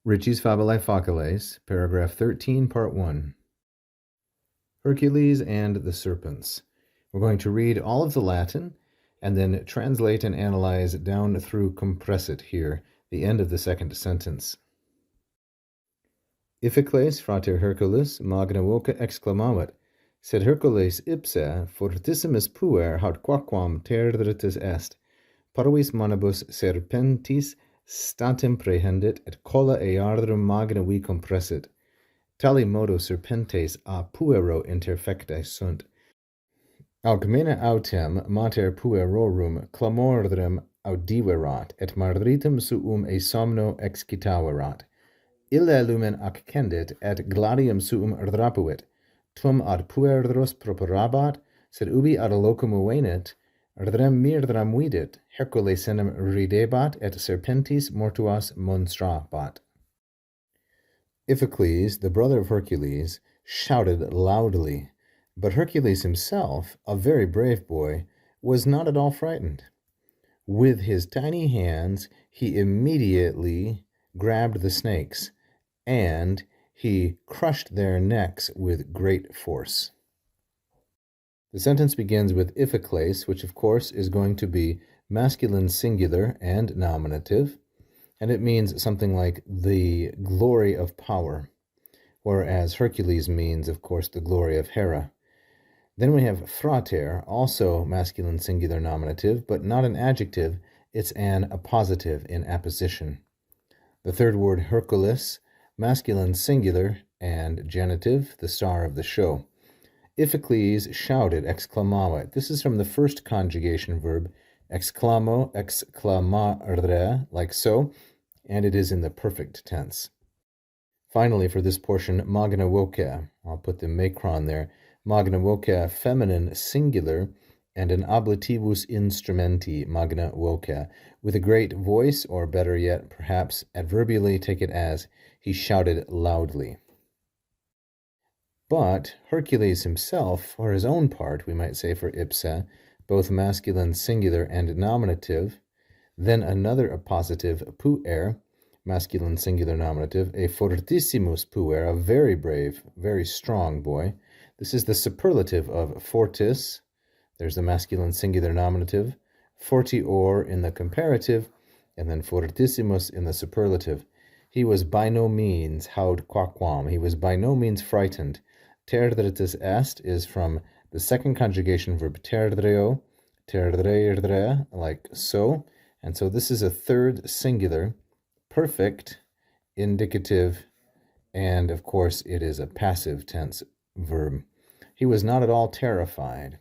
Ritchie's Fabulae Faciles, paragraph 13, part 1. Hercules and the Serpents. We're going to read all of the Latin and then translate and analyze down through compressit here, the end of the second sentence. Iphicles frater Hercules magna voca exclamavit, sed Hercules ipse fortissimus puer haud quaquam terdritus est, parvis manibus serpentis statim prehendit et colla eardrum magna vi compressit. Tali modo serpentes a puero interfectae sunt. Augmena autem mater puerorum clamordrem audiverat, et marritum suum e somno excitaverat. Ille lumen accendit, et gladium suum rapuit. Tum ad puerdros properabat, sed ubi ad locum venit, ardrem mirdram vidit, Hercules enim ridebat, et serpentis mortuas monstrabat. Iphicles, the brother of Hercules, shouted loudly, but Hercules himself, a very brave boy, was not at all frightened. With his tiny hands, he immediately grabbed the snakes, and he crushed their necks with great force. The sentence begins with Iphicles, which of course is going to be masculine singular and nominative, and it means something like the glory of power, whereas Hercules means, of course, the glory of Hera. Then we have frater, also masculine singular nominative, but not an adjective, it's an appositive in apposition. The third word, Hercules, masculine singular and genitive, the star of the show. Iphicles shouted, exclamavit. This is from the first conjugation verb, exclamo, exclamare, like so, and it is in the perfect tense. Finally, for this portion, magna voca, I'll put the macron there, magna voca, feminine singular, and an ablativus instrumenti, magna voca, with a great voice, or better yet, perhaps adverbially take it as, he shouted loudly. But Hercules himself, for his own part, we might say for ipsa, both masculine singular and nominative, then another appositive, puer, masculine singular nominative, a fortissimus puer, a very brave, very strong boy. This is the superlative of fortis, there's the masculine singular nominative, fortior in the comparative, and then fortissimus in the superlative. He was by no means haud quaquam, he was by no means frightened. Terdritus est is from the second conjugation verb terdreo, terdreire, like so. And so this is a third singular, perfect, indicative, and of course it is a passive tense verb. He was not at all terrified.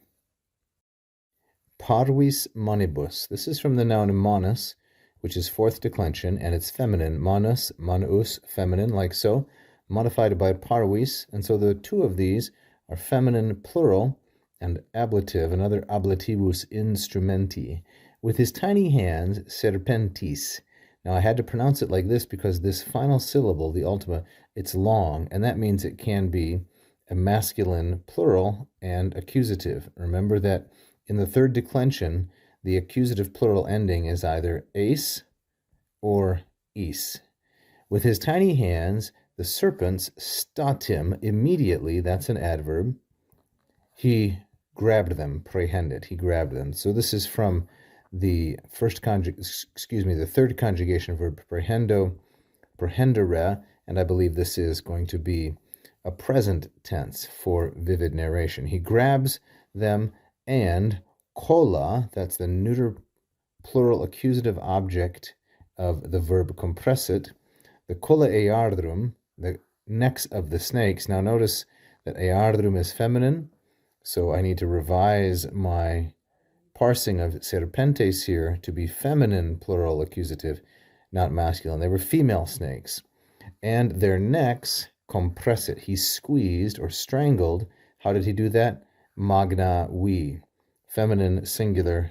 Parvis manibus. This is from the noun manus, which is fourth declension, and it's feminine. Manus, manus, feminine, like so, modified by parvis, and so the two of these are feminine plural and ablative, another ablativus instrumenti. With his tiny hands, serpentis. Now I had to pronounce it like this because this final syllable, the ultima, it's long, and that means it can be a masculine plural and accusative. Remember that in the third declension, the accusative plural ending is either eis or is. With his tiny hands, the serpents statim immediately, that's an adverb. He grabbed them, prehendit, he grabbed them. So this is from the the third conjugation verb, prehendo, prehendere, and I believe this is going to be a present tense for vivid narration. He grabs them, and colla, that's the neuter plural accusative object of the verb compressit, the colla eardrum, the necks of the snakes. Now notice that eardrum is feminine, so I need to revise my parsing of serpentes here to be feminine plural accusative, not masculine. They were female snakes. And their necks compressit. He squeezed or strangled. How did he do that? Magna vi, feminine singular,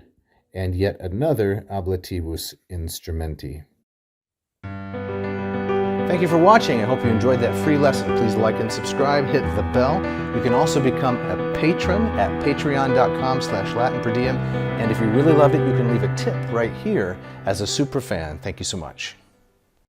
and yet another ablativus instrumenti. Thank you for watching. I hope you enjoyed that free lesson. Please like and subscribe, hit the bell. You can also become a patron at patreon.com/LatinPerDiem. And if you really loved it, you can leave a tip right here as a super fan. Thank you so much.